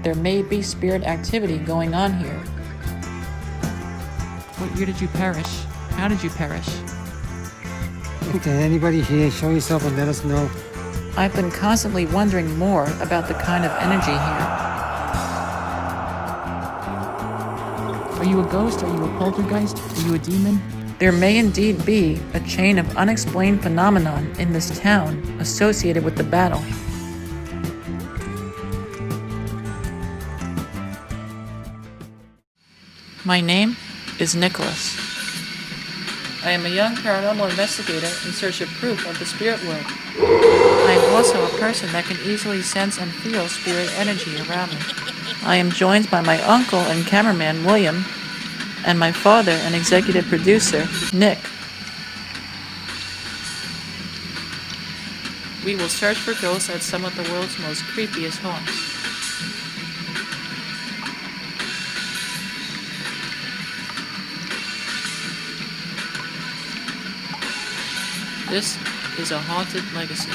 there may be spirit activity going on here. What year did you perish? How did you perish? Can anybody here show yourself and let us know? I've been constantly wondering more about the kind of energy here. Are you a ghost? Are you a poltergeist? Are you a demon? There may indeed be a chain of unexplained phenomenon in this town associated with the battle. My name is Nicholas. I am a young paranormal investigator in search of proof of the spirit world. I am also a person that can easily sense and feel spirit energy around me. I am joined by my uncle and cameraman, William, and my father and executive producer, Nick. We will search for ghosts at some of the world's most creepiest haunts. This is a haunted legacy.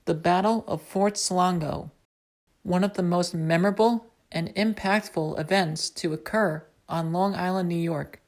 The Battle of Fort Slongo, one of the most memorable and impactful events to occur on Long Island, New York.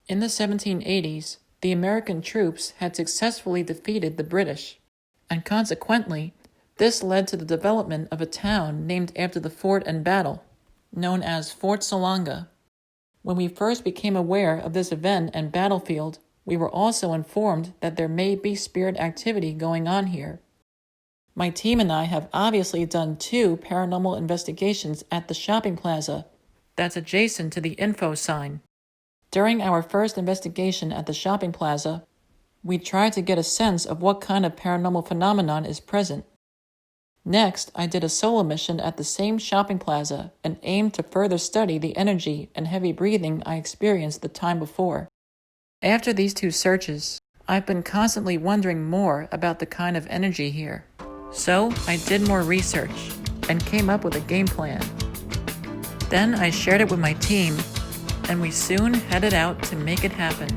In the 1780s, the American troops had successfully defeated the British, and consequently, this led to the development of a town named after the fort and battle, known as Fort Salonga. When we first became aware of this event and battlefield, we were also informed that there may be spirit activity going on here. My team and I have obviously done 2 paranormal investigations at the shopping plaza that's adjacent to the info sign. During our first investigation at the shopping plaza, we tried to get a sense of what kind of paranormal phenomenon is present. Next, I did a solo mission at the same shopping plaza and aimed to further study the energy and heavy breathing I experienced the time before. After these 2 searches, I've been constantly wondering more about the kind of energy here. So I did more research and came up with a game plan. Then I shared it with my team, and we soon headed out to make it happen.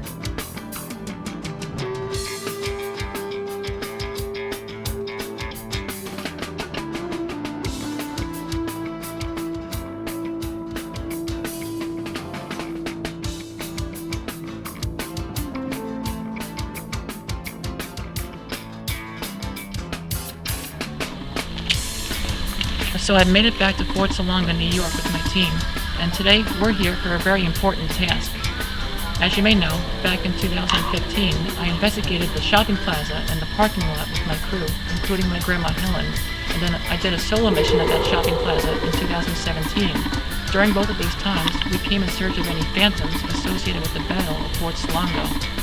So I've made it back to Fort Salonga, New York with my team, and today we're here for a very important task. As you may know, back in 2015, I investigated the shopping plaza and the parking lot with my crew, including my grandma Helen, and then I did a solo mission at that shopping plaza in 2017. During both of these times, we came in search of any phantoms associated with the Battle of Fort Slongo.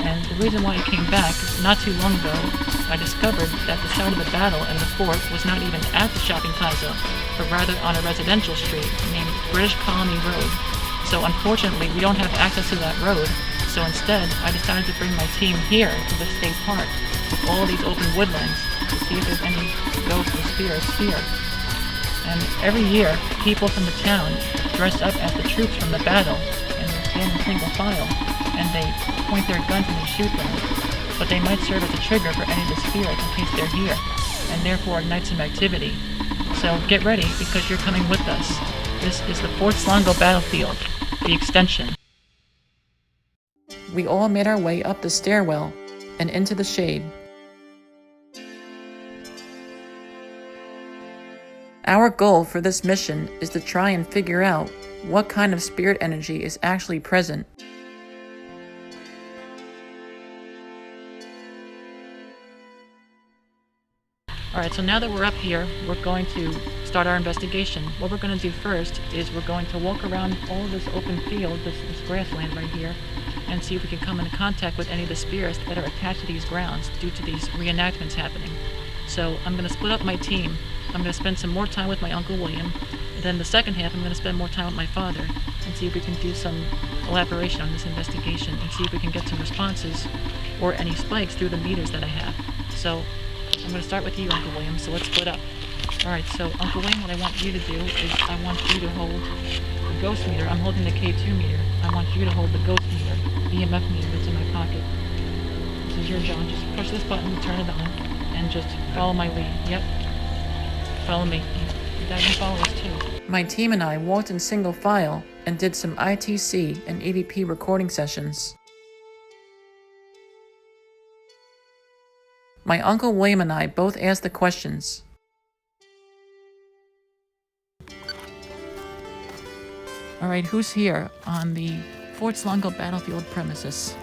And the reason why I came back is not too long ago, I discovered that the site of the battle and the fort was not even at the shopping plaza, but rather on a residential street named British Colony Road. So unfortunately, we don't have access to that road, so instead, I decided to bring my team here to the state park with all these open woodlands to see if there's any ghosts or spirits here. And every year, people from the town dress up as the troops from the battle, and they stand in single file, and they point their guns and they shoot them. But they might serve as a trigger for any of the spirits in case they're here, and therefore ignite some activity. So get ready, because you're coming with us. This is the Fort Slongo battlefield, the extension. We all made our way up the stairwell and into the shade. Our goal for this mission is to try and figure out what kind of spirit energy is actually present. Alright, so now that we're up here, we're going to start our investigation. What we're going to do first is we're going to walk around all of this open field, this grassland right here, and see if we can come into contact with any of the spirits that are attached to these grounds due to these reenactments happening. So I'm going to split up my team. I'm going to spend some more time with my Uncle William, and then the second half I'm going to spend more time with my father and see if we can do some elaboration on this investigation and see if we can get some responses or any spikes through the meters that I have. So I'm going to start with you, Uncle William, so let's split up. Alright, so Uncle William, what I want you to do is I want you to hold Ghost Meter. I'm holding the K2 meter. I want you to hold the Ghost Meter EMF meter that's in my pocket. This is your job. Just push this button, turn it on, and just follow my lead. Yep. Follow me. Dad can follow us too. My team and I walked in single file and did some ITC and EVP recording sessions. My Uncle William and I both asked the questions. Alright, who's here on the Fort Slongo battlefield premises?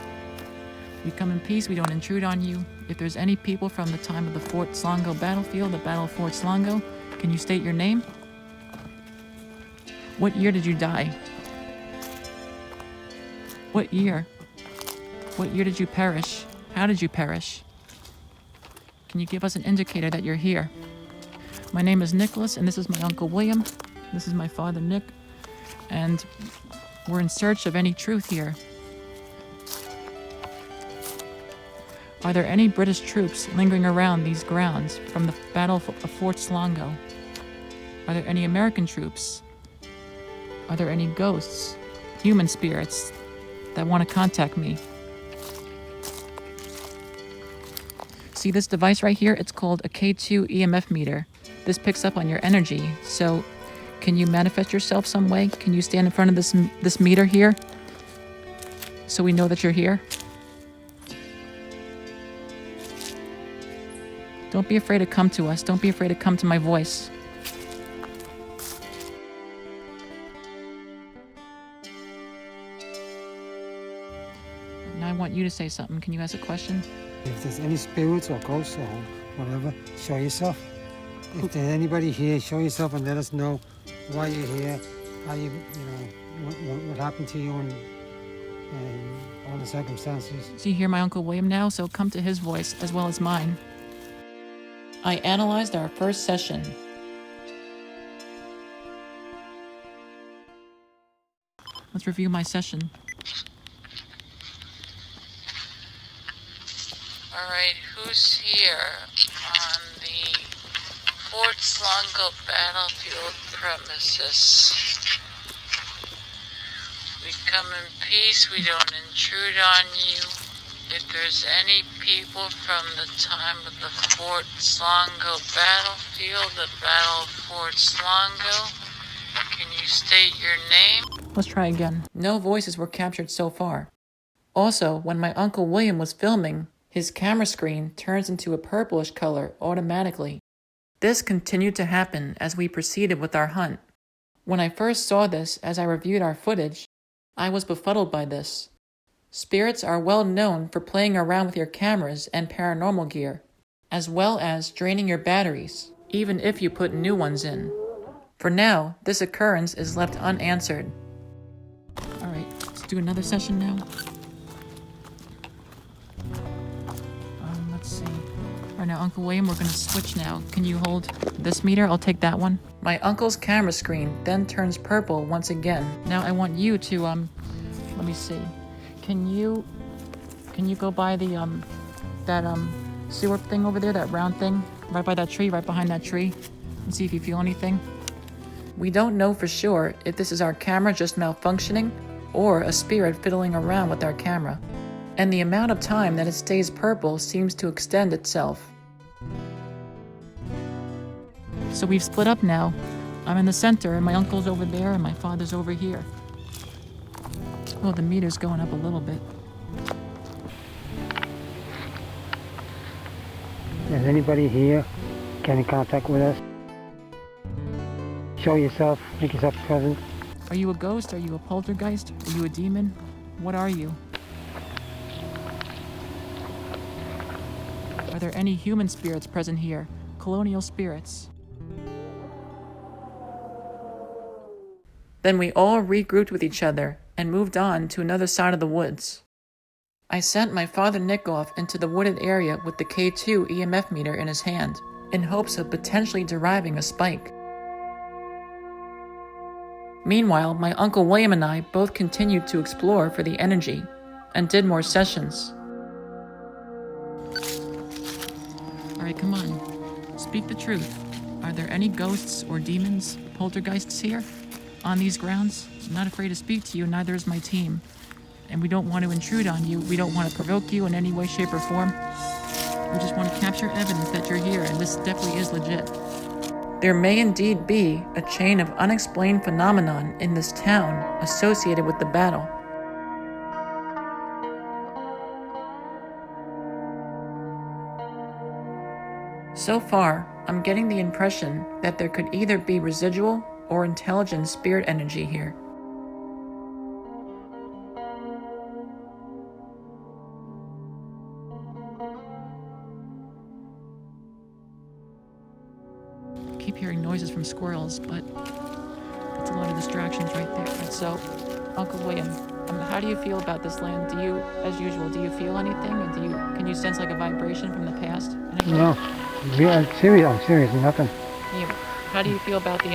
We come in peace, we don't intrude on you. If there's any people from the time of the Fort Salonga battlefield, the Battle of Fort Slongo, can you state your name? What year did you die? What year? What year did you perish? How did you perish? Can you give us an indicator that you're here? My name is Nicholas, and this is my Uncle William. This is my father, Nick. And we're in search of any truth here. Are there any British troops lingering around these grounds from the Battle of Fort Slongo? Are there any American troops? Are there any ghosts, human spirits, that want to contact me? See this device right here? It's called a K2 EMF meter. This picks up on your energy, so can you manifest yourself some way? Can you stand in front of this meter here so we know that you're here? Don't be afraid to come to us. Don't be afraid to come to my voice. Now I want you to say something. Can you ask a question? If there's any spirits or ghosts or whatever, show yourself. If there's anybody here, show yourself and let us know why you're here, how what happened to you, and all the circumstances. So you hear my Uncle William now, so come to his voice as well as mine. I analyzed our first session. Let's review my session. Alright, who's here on the Fort Salonga battlefield premises? We come in peace, we don't intrude on you. If there's any people from the time of the Fort Salonga battlefield, the Battle of Fort Slongo, can you state your name? Let's try again. No voices were captured so far. Also, when my Uncle William was filming, his camera screen turns into a purplish color automatically. This continued to happen as we proceeded with our hunt. When I first saw this as I reviewed our footage, I was befuddled by this. Spirits are well known for playing around with your cameras and paranormal gear, as well as draining your batteries, even if you put new ones in. For now, this occurrence is left unanswered. Alright, let's do another session now. Let's see. Alright, now Uncle William, we're going to switch now. Can you hold this meter? I'll take that one. My uncle's camera screen then turns purple once again. Now I want you to, let me see. Can you go by the, that, sewer thing over there, that round thing? Right by that tree, right behind that tree? And see if you feel anything? We don't know for sure if this is our camera just malfunctioning or a spirit fiddling around with our camera. And the amount of time that it stays purple seems to extend itself. So we've split up now. I'm in the center, and my uncle's over there, and my father's over here. Oh, the meter's going up a little bit. Is anybody here? Get in contact with us. Show yourself, make yourself present. Are you a ghost? Are you a poltergeist? Are you a demon? What are you? Are there any human spirits present here? Colonial spirits? Then we all regrouped with each other and moved on to another side of the woods. I sent my father Nick off into the wooded area with the K2 EMF meter in his hand, in hopes of potentially deriving a spike. Meanwhile, my Uncle William and I both continued to explore for the energy, and did more sessions. Alright, come on. Speak the truth. Are there any ghosts or demons, poltergeists here? on these grounds. I'm not afraid to speak to you, neither is my team. And we don't want to intrude on you. We don't want to provoke you in any way, shape, or form. We just want to capture evidence that you're here, and this definitely is legit. There may indeed be a chain of unexplained phenomenon in this town associated with the battle. So far, I'm getting the impression that there could either be residual or intelligent spirit energy here. Keep hearing noises from squirrels, but it's a lot of distractions right there. So, Uncle William, how do you feel about this land? Do you, as usual, do you feel anything? Or can you sense like a vibration from the past? Anything? No, I'm serious, nothing. How do you feel about the,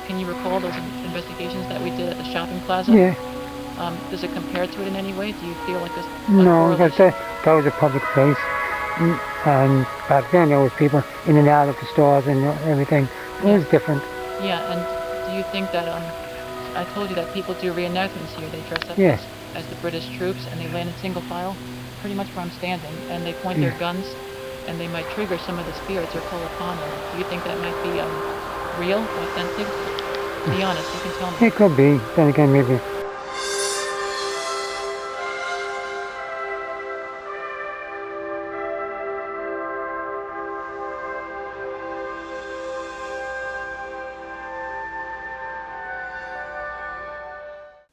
can you recall those investigations that we did at the shopping plaza? Yeah. Does it compare to it in any way? Do you feel like this? No, because that was a public place. And back then there was people in and out of the stores and everything. It was different. Yeah, and do you think that, I told you that people do reenactments here. They dress up as the British troops and they land in single file, pretty much where I'm standing, and they point their guns and they might trigger some of the spirits or call upon them. Do you think that might be real, authentic? Be honest, you can tell me. It could be. Then again, maybe.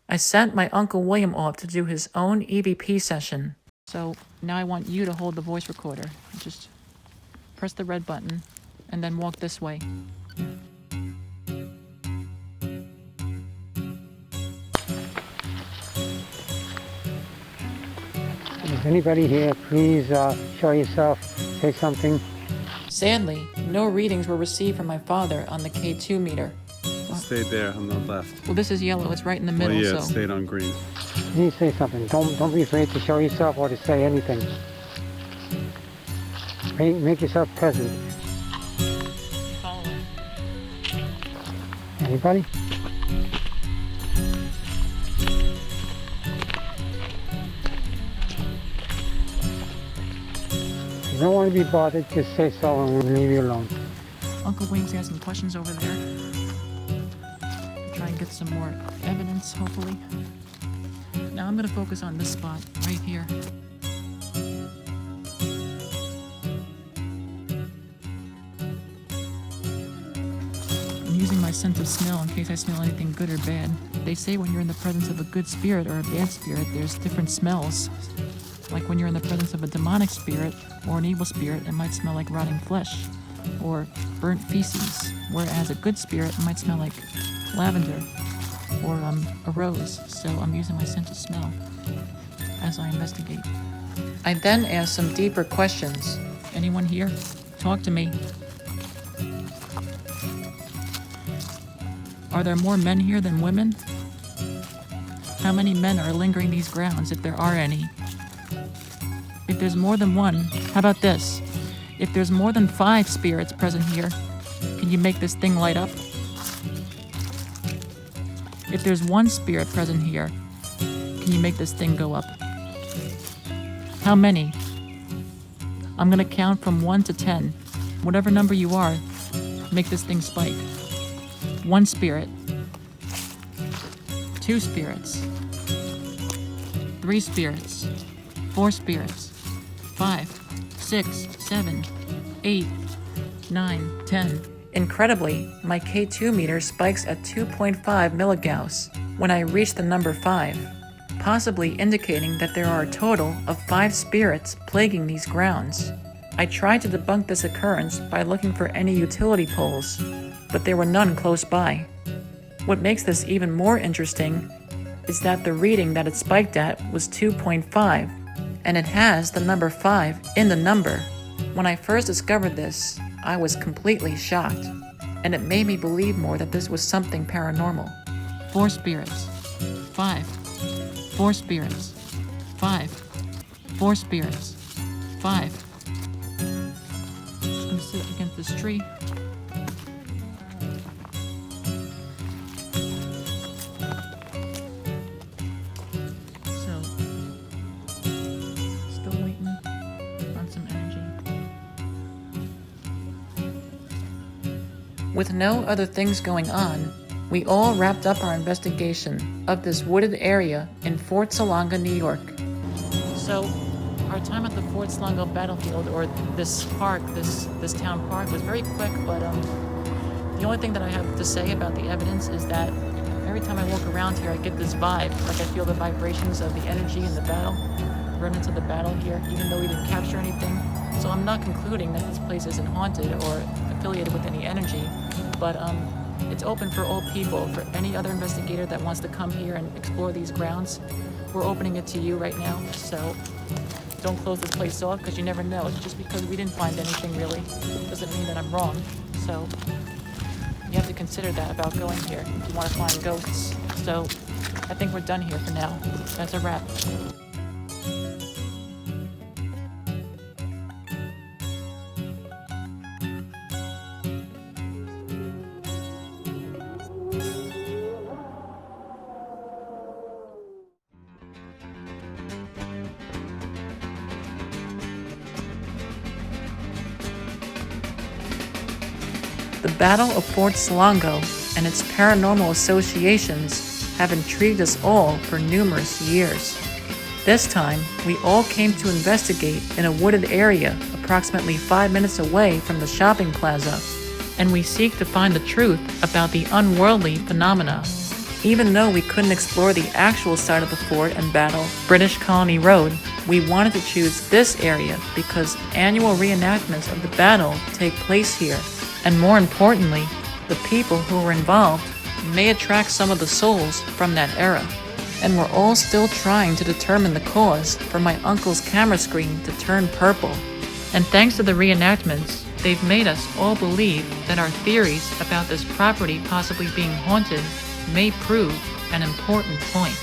I sent my Uncle William off to do his own EVP session. So now I want you to hold the voice recorder. Just press the red button and then walk this way. Is anybody here? Please show yourself. Say something. Sadly, no readings were received from my father on the K2 meter. It stayed there on the left. Well, this is yellow. It's right in the middle, Well, yeah, so... it stayed on green. Please say something. Don't be afraid to show yourself or to say anything. Make yourself present. Anybody? If you don't want to be bothered, just say so and we'll leave you alone. Uncle Wayne's got some questions over there. Try and get some more evidence, hopefully. Now I'm gonna focus on this spot right here. I'm using my sense of smell in case I smell anything good or bad. They say when you're in the presence of a good spirit or a bad spirit, there's different smells. Like when you're in the presence of a demonic spirit or an evil spirit, it might smell like rotting flesh or burnt feces, whereas a good spirit might smell like lavender or a rose. So I'm using my sense of smell as I investigate. I then asked some deeper questions. Anyone here? Talk to me. Are there more men here than women? How many men are lingering these grounds, if there are any? If there's more than one, how about this? If there's more than 5 spirits present here, can you make this thing light up? If there's 1 spirit present here, can you make this thing go up? How many? I'm gonna count from 1 to 10. Whatever number you are, make this thing spike. 1 spirit. 2 spirits. 3 spirits. 4 spirits. 5, 6, 7, 8, 9, 10. Incredibly, my K2 meter spikes at 2.5 milligauss when I reach the number 5, possibly indicating that there are a total of 5 spirits plaguing these grounds. I tried to debunk this occurrence by looking for any utility poles, but there were none close by. What makes this even more interesting is that the reading that it spiked at was 2.5, and it has the number 5 in the number. When I first discovered this, I was completely shocked, and it made me believe more that this was something paranormal. 4 spirits. 5. 4 spirits. 5. 4 spirits. 5. Just gonna sit against this tree. With no other things going on, we all wrapped up our investigation of this wooded area in Fort Salonga, New York. So, our time at the Fort Slongo battlefield, or this park, this town park, was very quick, but the only thing that I have to say about the evidence is that every time I walk around here, I get this vibe, like I feel the vibrations of the energy in the battle, the remnants of the battle here, even though we didn't capture anything. So I'm not concluding that this place isn't haunted or affiliated with any energy, but it's open for all people, for any other investigator that wants to come here and explore these grounds. We're opening it to you right now, so don't close this place off, because you never know. Just because we didn't find anything really doesn't mean that I'm wrong. So you have to consider that about going here if you want to find ghosts. So I think we're done here for now. That's a wrap. The Battle of Fort Slongo and its paranormal associations have intrigued us all for numerous years. This time, we all came to investigate in a wooded area approximately 5 minutes away from the shopping plaza, and we seek to find the truth about the unworldly phenomena. Even though we couldn't explore the actual site of the fort and battle, British Colony Road, we wanted to choose this area because annual reenactments of the battle take place here. And more importantly, the people who were involved may attract some of the souls from that era. And we're all still trying to determine the cause for my uncle's camera screen to turn purple. And thanks to the reenactments, they've made us all believe that our theories about this property possibly being haunted may prove an important point.